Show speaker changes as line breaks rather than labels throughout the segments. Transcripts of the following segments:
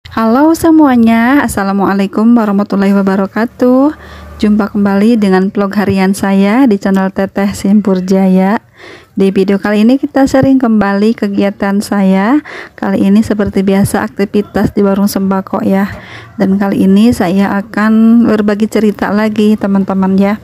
Halo semuanya, Assalamualaikum warahmatullahi wabarakatuh. Jumpa kembali dengan vlog harian saya di channel Teteh Simpur Jaya. Di video kali ini kita sering kembali kegiatan saya. Kali ini seperti biasa aktivitas di warung sembako ya. Dan kali ini saya akan berbagi cerita lagi teman-teman ya,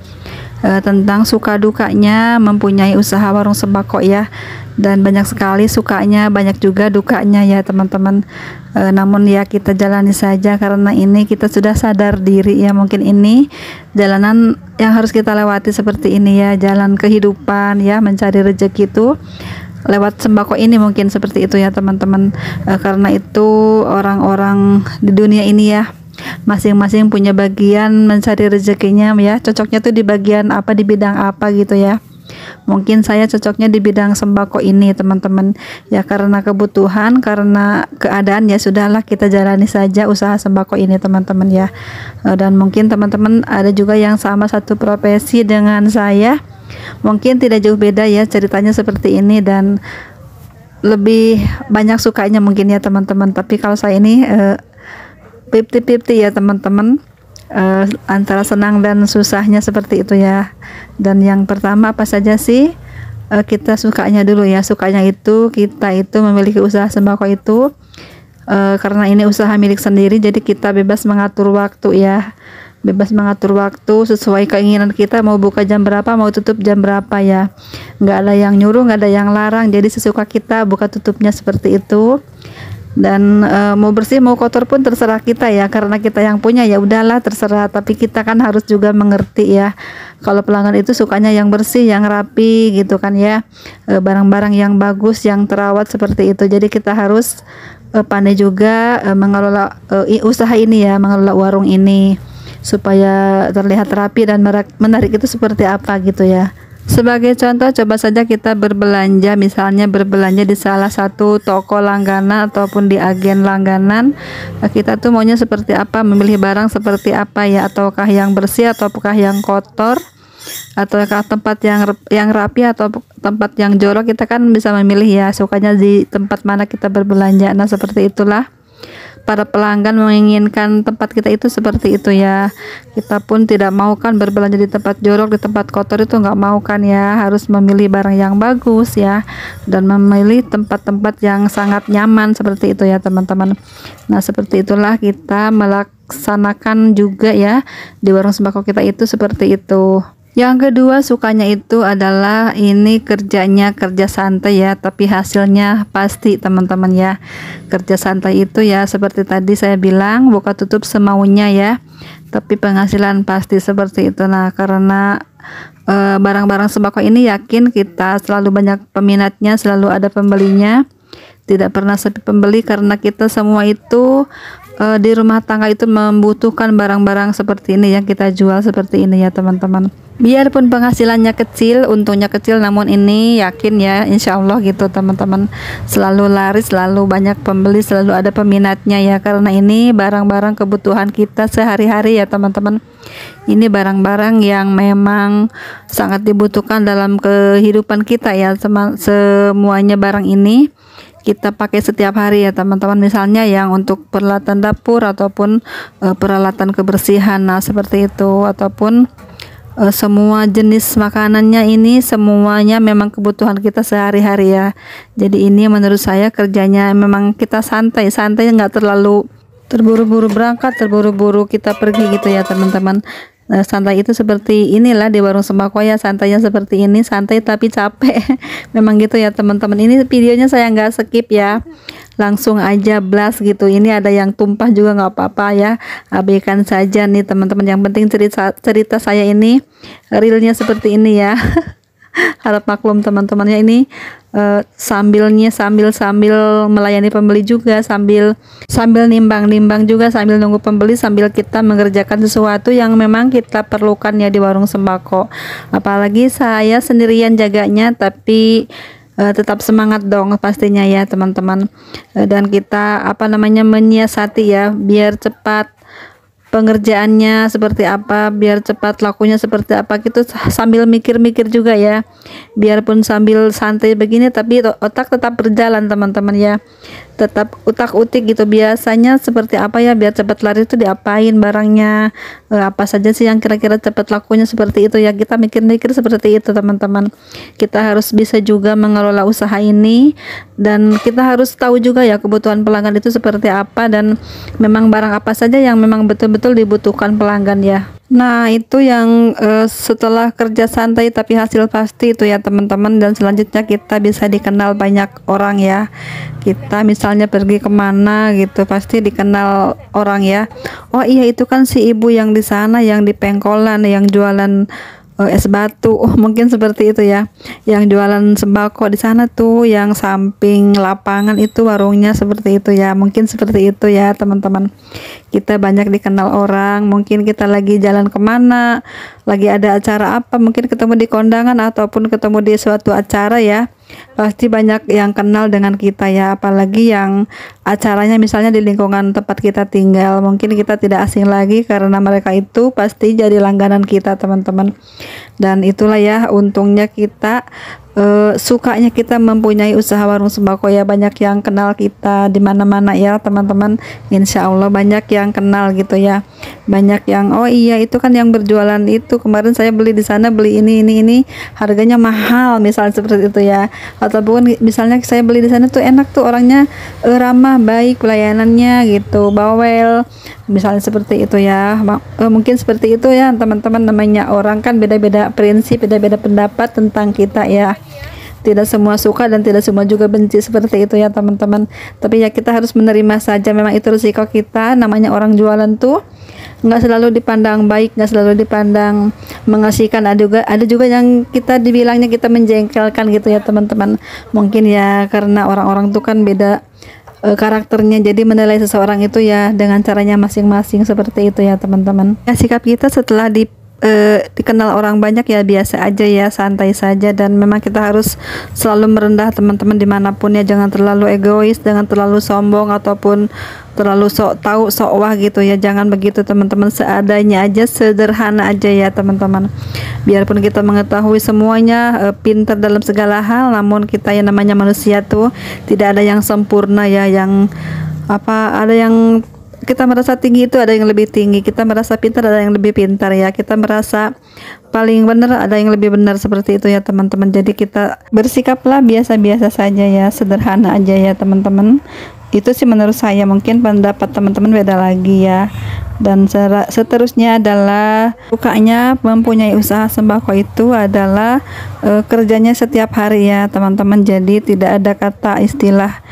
tentang suka dukanya mempunyai usaha warung sembako ya. Dan banyak sekali sukanya, banyak juga dukanya ya teman-teman. Namun ya kita jalani saja karena ini kita sudah sadar diri ya, mungkin ini jalanan yang harus kita lewati seperti ini ya, jalan kehidupan ya, mencari rezeki itu lewat sembako ini, mungkin seperti itu ya teman-teman. Karena itu orang-orang di dunia ini ya masing-masing punya bagian mencari rezekinya ya, cocoknya tuh di bagian apa, di bidang apa gitu ya. Mungkin saya cocoknya di bidang sembako ini teman-teman ya, karena kebutuhan, karena keadaan ya sudahlah kita jalani saja usaha sembako ini teman-teman ya. Dan mungkin teman-teman ada juga yang sama satu profesi dengan saya, mungkin tidak jauh beda ya ceritanya seperti ini, dan lebih banyak sukanya mungkin ya teman-teman. Tapi kalau saya ini 50-50 ya teman-teman, antara senang dan susahnya seperti itu ya. Dan yang pertama apa saja sih, kita sukanya dulu ya. Sukanya itu kita itu memiliki usaha sembako itu karena ini usaha milik sendiri, jadi kita bebas mengatur waktu ya, bebas mengatur waktu sesuai keinginan kita, mau buka jam berapa, mau tutup jam berapa ya, nggak ada yang nyuruh, nggak ada yang larang, jadi sesuka kita buka tutupnya seperti itu. Dan mau bersih mau kotor pun terserah kita ya, karena kita yang punya ya udahlah terserah. Tapi kita kan harus juga mengerti ya, kalau pelanggan itu sukanya yang bersih, yang rapi gitu kan ya, barang-barang yang bagus, yang terawat seperti itu. Jadi kita harus pandai juga mengelola usaha ini ya, mengelola warung ini supaya terlihat rapi dan menarik itu seperti apa gitu ya. Sebagai contoh, coba saja kita berbelanja, misalnya berbelanja di salah satu toko langganan ataupun di agen langganan. Kita tuh maunya seperti apa, memilih barang seperti apa ya, ataukah yang bersih ataukah yang kotor, ataukah tempat yang rapi atau tempat yang jorok. Kita kan bisa memilih ya, sukanya di tempat mana kita berbelanja. Nah seperti itulah para pelanggan menginginkan tempat kita itu seperti itu ya. Kita pun tidak mau kan berbelanja di tempat jorok, di tempat kotor, itu nggak mau kan ya. Harus memilih barang yang bagus ya, dan memilih tempat-tempat yang sangat nyaman seperti itu ya teman-teman. Nah seperti itulah kita melaksanakan juga ya di warung sembako kita itu seperti itu. Yang kedua sukanya itu adalah ini kerjanya kerja santai ya, tapi hasilnya pasti teman-teman ya. Kerja santai itu ya seperti tadi saya bilang, buka tutup semaunya ya, tapi penghasilan pasti seperti itu. Nah karena barang-barang sembako ini yakin kita selalu banyak peminatnya, selalu ada pembelinya, tidak pernah sepi pembeli, karena kita semua itu di rumah tangga itu membutuhkan barang-barang seperti ini yang kita jual seperti ini ya teman-teman. Biarpun penghasilannya kecil, untungnya kecil, namun ini yakin ya insya Allah gitu teman-teman, selalu laris, selalu banyak pembeli, selalu ada peminatnya ya, karena ini barang-barang kebutuhan kita sehari-hari ya teman-teman. Ini barang-barang yang memang sangat dibutuhkan dalam kehidupan kita ya, semuanya barang ini kita pakai setiap hari ya teman-teman. Misalnya yang untuk peralatan dapur ataupun peralatan kebersihan, nah seperti itu, ataupun semua jenis makanannya, ini semuanya memang kebutuhan kita sehari-hari ya. Jadi ini menurut saya kerjanya memang kita santai-santai, nggak terlalu terburu-buru berangkat, terburu-buru kita pergi gitu ya teman-teman. Santai itu seperti inilah di warung sembako ya, santainya seperti ini, santai tapi capek. Memang gitu ya teman-teman. Ini videonya saya nggak skip ya, langsung aja blast gitu. Ini ada yang tumpah juga nggak apa-apa ya, abaikan saja nih teman-teman. Yang penting cerita saya ini realnya seperti ini ya. Harap maklum teman-temannya, ini sambil melayani pembeli juga, sambil nimbang juga, sambil nunggu pembeli, sambil kita mengerjakan sesuatu yang memang kita perlukan ya di warung sembako. Apalagi saya sendirian jaganya, tapi tetap semangat dong pastinya ya teman-teman. Dan kita apa namanya menyiasati ya, biar cepat pengerjaannya seperti apa, biar cepat lakunya seperti apa gitu, sambil mikir-mikir juga ya. Biarpun sambil santai begini tapi otak tetap berjalan teman-teman ya. tetap utak-utik gitu, biasanya seperti apa ya biar cepat laris itu diapain barangnya, apa saja sih yang kira-kira cepat lakunya, seperti itu ya. Kita mikir-mikir seperti itu teman-teman. Kita harus bisa juga mengelola usaha ini, dan kita harus tahu juga ya kebutuhan pelanggan itu seperti apa, dan memang barang apa saja yang memang betul-betul dibutuhkan pelanggan ya. Nah itu yang setelah kerja santai tapi hasil pasti itu ya teman-teman. Dan selanjutnya kita bisa dikenal banyak orang ya. Kita misalnya pergi kemana gitu pasti dikenal orang ya. Oh iya, itu kan si ibu yang di sana, yang di pengkolan, yang jualan es batu. Oh mungkin seperti itu ya, yang jualan sembako di sana tuh, yang samping lapangan itu warungnya, seperti itu ya. Mungkin seperti itu ya teman-teman. Kita banyak dikenal orang, mungkin kita lagi jalan kemana, lagi ada acara apa, mungkin ketemu di kondangan ataupun ketemu di suatu acara ya, pasti banyak yang kenal dengan kita ya. Apalagi yang acaranya misalnya di lingkungan tempat kita tinggal, mungkin kita tidak asing lagi karena mereka itu pasti jadi langganan kita teman-teman. Dan itulah ya untungnya kita, sukanya kita mempunyai usaha warung sembako ya. Banyak yang kenal kita di mana-mana ya teman-teman. Insya Allah banyak yang kenal gitu ya. Banyak yang oh iya itu kan yang berjualan itu, kemarin saya beli di sana, beli ini harganya mahal, misalnya seperti itu ya. Ataupun misalnya saya beli di sana tuh enak tuh, orangnya ramah, baik pelayanannya gitu, bawel, misalnya seperti itu ya. Mungkin seperti itu ya teman-teman. Namanya orang kan beda-beda prinsip, beda-beda pendapat tentang kita ya. Tidak semua suka dan tidak semua juga benci, seperti itu ya teman-teman. Tapi ya kita harus menerima saja, memang itu risiko kita. Namanya orang jualan tuh nggak selalu dipandang baik, nggak selalu dipandang mengasihkan. Ada juga yang kita dibilangnya kita menjengkelkan gitu ya teman-teman. Mungkin ya karena orang-orang tuh kan beda karakternya, jadi menilai seseorang itu ya dengan caranya masing-masing, seperti itu ya teman-teman. Ya, sikap kita setelah dikenal orang banyak ya biasa aja ya, santai saja. Dan memang kita harus selalu merendah teman-teman dimanapun ya. Jangan terlalu egois, jangan terlalu sombong ataupun terlalu sok tahu, sok wah gitu ya. Jangan begitu teman-teman, seadanya aja, sederhana aja ya teman-teman. Biarpun kita mengetahui semuanya, pintar dalam segala hal, namun kita yang namanya manusia tuh tidak ada yang sempurna ya. Yang ada yang kita merasa tinggi itu ada yang lebih tinggi, kita merasa pintar ada yang lebih pintar ya, kita merasa paling benar ada yang lebih benar, seperti itu ya teman-teman. Jadi kita bersikaplah biasa-biasa saja ya, sederhana aja ya teman-teman. Itu sih menurut saya, mungkin pendapat teman-teman beda lagi ya. Dan seterusnya adalah sukanya mempunyai usaha sembako itu adalah kerjanya setiap hari ya teman-teman. Jadi tidak ada kata istilah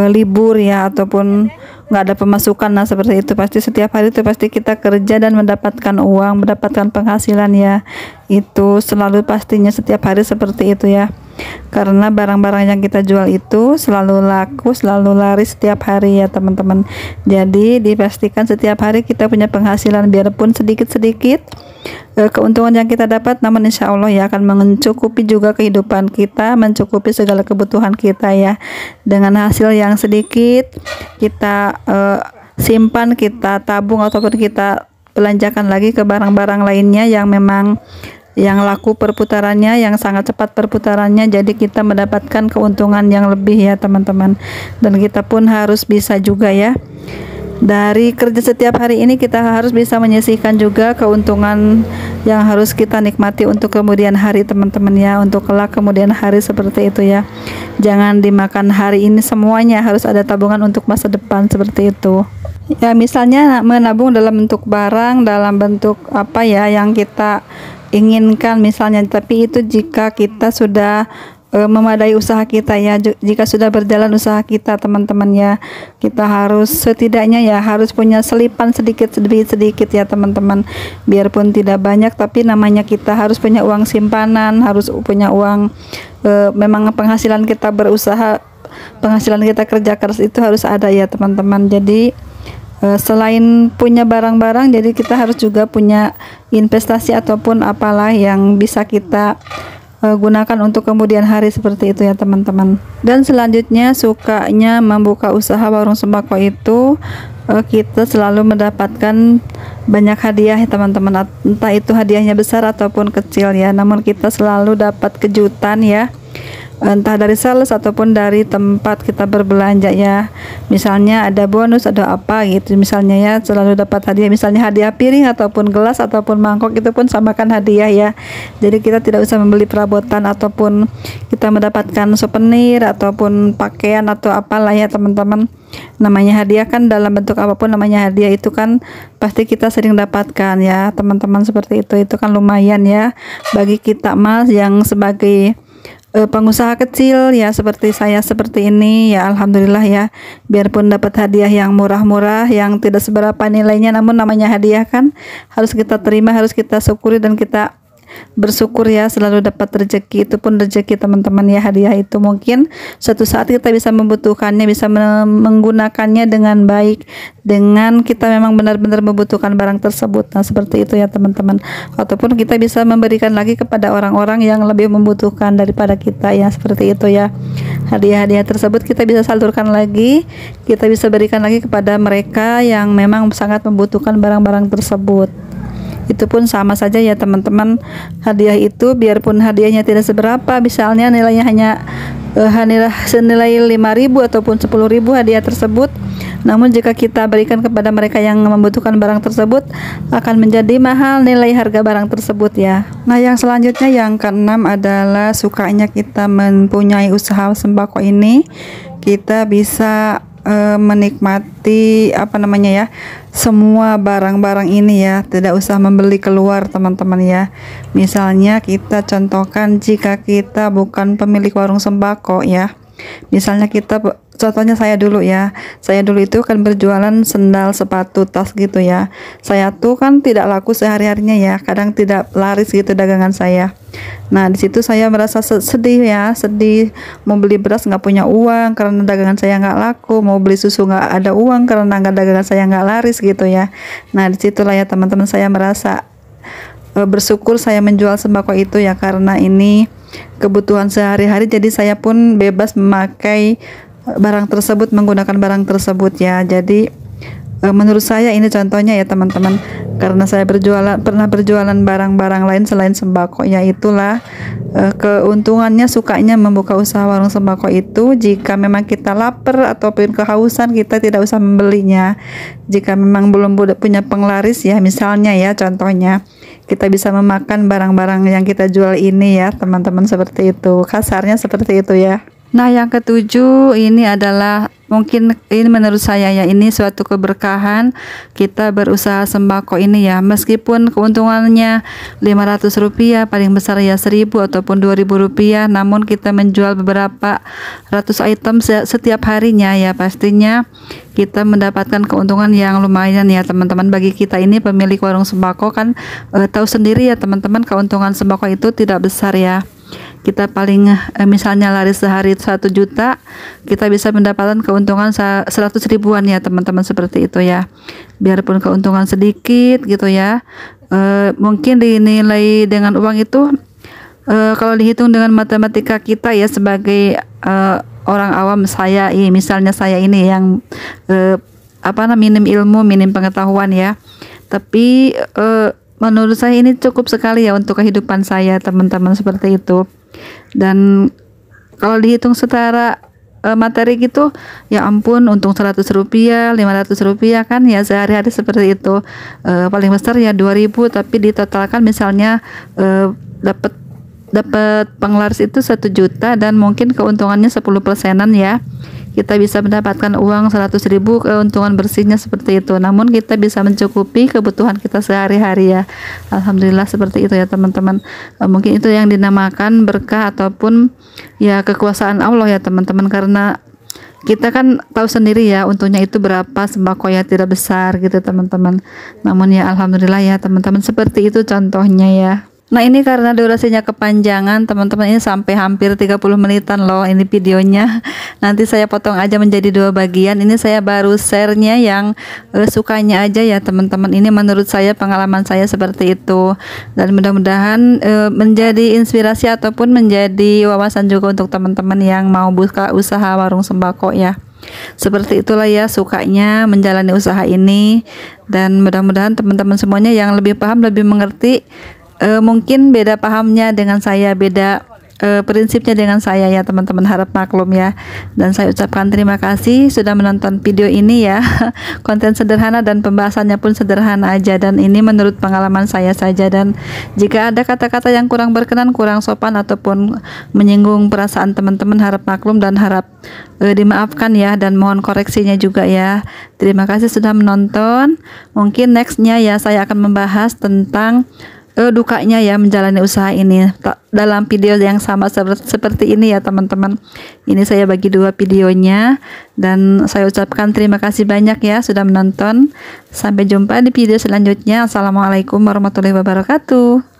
libur ya ataupun nggak ada pemasukan. Nah seperti itu, pasti setiap hari itu pasti kita kerja dan mendapatkan uang, mendapatkan penghasilan ya. Itu selalu pastinya setiap hari seperti itu ya, karena barang-barang yang kita jual itu selalu laku, selalu laris setiap hari ya teman-teman. Jadi dipastikan setiap hari kita punya penghasilan, biarpun sedikit-sedikit keuntungan yang kita dapat, namun insya Allah ya akan mencukupi juga kehidupan kita, mencukupi segala kebutuhan kita ya. Dengan hasil yang sedikit kita simpan, kita tabung ataupun kita belanjakan lagi ke barang-barang lainnya yang memang yang laku perputarannya, yang sangat cepat perputarannya. Jadi kita mendapatkan keuntungan yang lebih ya teman-teman. Dan kita pun harus bisa juga ya, dari kerja setiap hari ini kita harus bisa menyisihkan juga keuntungan yang harus kita nikmati untuk kemudian hari teman-teman ya, untuk kelak kemudian hari, seperti itu ya. Jangan dimakan hari ini semuanya, harus ada tabungan untuk masa depan, seperti itu ya. Misalnya menabung dalam bentuk barang, dalam bentuk apa ya yang kita inginkan misalnya. Tapi itu jika kita sudah memadai usaha kita ya, jika sudah berjalan usaha kita teman-teman ya. Kita harus setidaknya ya harus punya selipan sedikit demi sedikit ya teman-teman, biarpun tidak banyak, tapi namanya kita harus punya uang simpanan, harus punya uang. Memang penghasilan kita berusaha, penghasilan kita kerja keras itu harus ada ya teman-teman. Jadi selain punya barang-barang, jadi kita harus juga punya investasi ataupun apalah yang bisa kita gunakan untuk kemudian hari, seperti itu ya teman-teman. Dan selanjutnya sukanya membuka usaha warung sembako itu kita selalu mendapatkan banyak hadiah ya teman-teman, entah itu hadiahnya besar ataupun kecil ya, namun kita selalu dapat kejutan ya. entah dari sales ataupun dari tempat kita berbelanja ya. Misalnya ada bonus, ada apa gitu, misalnya ya selalu dapat hadiah, misalnya hadiah piring ataupun gelas ataupun mangkok, itu pun samakan hadiah ya. Jadi kita tidak usah membeli perabotan ataupun kita mendapatkan souvenir ataupun pakaian atau apalah ya teman-teman. Namanya hadiah kan dalam bentuk apapun, namanya hadiah itu kan pasti kita sering dapatkan ya teman-teman, seperti itu kan lumayan ya bagi kita mas yang sebagai pengusaha kecil ya seperti saya seperti ini ya. Alhamdulillah ya, biarpun dapat hadiah yang murah-murah yang tidak seberapa nilainya, namun namanya hadiah kan harus kita terima, harus kita syukuri dan kita bersyukur ya, selalu dapat rezeki. Itu pun rezeki teman-teman ya, hadiah itu mungkin suatu saat kita bisa membutuhkannya, bisa menggunakannya dengan baik, dengan kita memang benar-benar membutuhkan barang tersebut. Nah seperti itu ya teman-teman, ataupun kita bisa memberikan lagi kepada orang-orang yang lebih membutuhkan daripada kita ya, seperti itu ya. Hadiah-hadiah tersebut kita bisa salurkan lagi, kita bisa berikan lagi kepada mereka yang memang sangat membutuhkan barang-barang tersebut. Itu pun sama saja ya teman-teman. Hadiah itu biarpun hadiahnya tidak seberapa, misalnya nilainya hanya senilai 5.000 ataupun 10.000 hadiah tersebut, namun jika kita berikan kepada mereka yang membutuhkan barang tersebut, akan menjadi mahal nilai harga barang tersebut ya. Nah yang selanjutnya yang keenam adalah sukanya kita mempunyai usaha sembako ini, kita bisa menikmati apa namanya ya, semua barang-barang ini ya, tidak usah membeli keluar teman-teman ya. Misalnya kita contohkan, jika kita bukan pemilik warung sembako ya, misalnya kita, contohnya saya dulu ya, saya dulu itu kan berjualan sendal, sepatu, tas gitu ya. Saya tuh kan tidak laku sehari-harinya ya, kadang tidak laris gitu dagangan saya. Nah di situ saya merasa sedih ya, sedih, mau beli beras nggak punya uang karena dagangan saya nggak laku, mau beli susu nggak ada uang karena dagangan saya nggak laris gitu ya. Nah disitulah ya teman-teman, saya merasa bersyukur saya menjual sembako itu ya, karena ini kebutuhan sehari-hari, jadi saya pun bebas memakai barang tersebut, menggunakan barang tersebut ya. Jadi menurut saya ini contohnya ya teman-teman, karena saya pernah berjualan barang-barang lain selain sembako ya, itulah keuntungannya sukanya membuka usaha warung sembako itu. Jika memang kita lapar ataupun kehausan, kita tidak usah membelinya. Jika memang belum punya penglaris ya, misalnya ya contohnya, kita bisa memakan barang-barang yang kita jual ini ya teman-teman, seperti itu, kasarnya seperti itu ya. Nah yang ketujuh ini adalah, mungkin ini menurut saya ya, ini suatu keberkahan kita berusaha sembako ini ya. Meskipun keuntungannya Rp500, paling besar ya 1.000 ataupun Rp2.000, namun kita menjual beberapa ratus item setiap harinya ya, pastinya kita mendapatkan keuntungan yang lumayan ya teman-teman. Bagi kita ini pemilik warung sembako kan tahu sendiri ya teman-teman, keuntungan sembako itu tidak besar ya. Kita paling misalnya laris sehari 1 juta, kita bisa mendapatkan keuntungan 100 ribuan ya teman-teman, seperti itu ya. Biarpun keuntungan sedikit gitu ya, mungkin dinilai dengan uang itu, kalau dihitung dengan matematika kita ya sebagai orang awam, saya misalnya saya ini yang minim ilmu, minim pengetahuan ya, tapi menurut saya ini cukup sekali ya untuk kehidupan saya teman-teman, seperti itu. Dan kalau dihitung secara materi gitu, ya ampun, untung Rp100, Rp500 kan ya sehari-hari, seperti itu. Paling besar ya 2.000, tapi ditotalkan misalnya dapat penglaris itu 1 juta dan mungkin keuntungannya 10%-an ya, kita bisa mendapatkan uang 100.000 keuntungan bersihnya, seperti itu. Namun kita bisa mencukupi kebutuhan kita sehari-hari ya. Alhamdulillah seperti itu ya teman-teman. Mungkin itu yang dinamakan berkah ataupun ya kekuasaan Allah ya teman-teman, karena kita kan tahu sendiri ya untungnya itu berapa, sembako ya tidak besar gitu teman-teman. Namun ya alhamdulillah ya teman-teman, seperti itu contohnya ya. Nah ini karena durasinya kepanjangan teman-teman, ini sampai hampir 30 menitan loh ini videonya. Nanti saya potong aja menjadi 2 bagian. Ini saya baru share-nya yang sukanya aja ya teman-teman. Ini menurut saya, pengalaman saya seperti itu. Dan mudah-mudahan menjadi inspirasi ataupun menjadi wawasan juga untuk teman-teman yang mau buka usaha warung sembako ya. Seperti itulah ya sukanya menjalani usaha ini. Dan mudah-mudahan teman-teman semuanya yang lebih paham, lebih mengerti, mungkin beda pahamnya dengan saya, beda prinsipnya dengan saya ya teman-teman, harap maklum ya. Dan saya ucapkan terima kasih sudah menonton video ini ya. Konten sederhana dan pembahasannya pun sederhana aja, dan ini menurut pengalaman saya saja. Dan jika ada kata-kata yang kurang berkenan, kurang sopan ataupun menyinggung perasaan teman-teman, harap maklum dan harap dimaafkan ya, dan mohon koreksinya juga ya. Terima kasih sudah menonton. Mungkin nextnya ya saya akan membahas tentang dukanya ya menjalani usaha ini dalam video yang sama seperti ini ya teman-teman. Ini saya bagi dua videonya, dan saya ucapkan terima kasih banyak ya sudah menonton. Sampai jumpa di video selanjutnya. Assalamualaikum warahmatullahi wabarakatuh.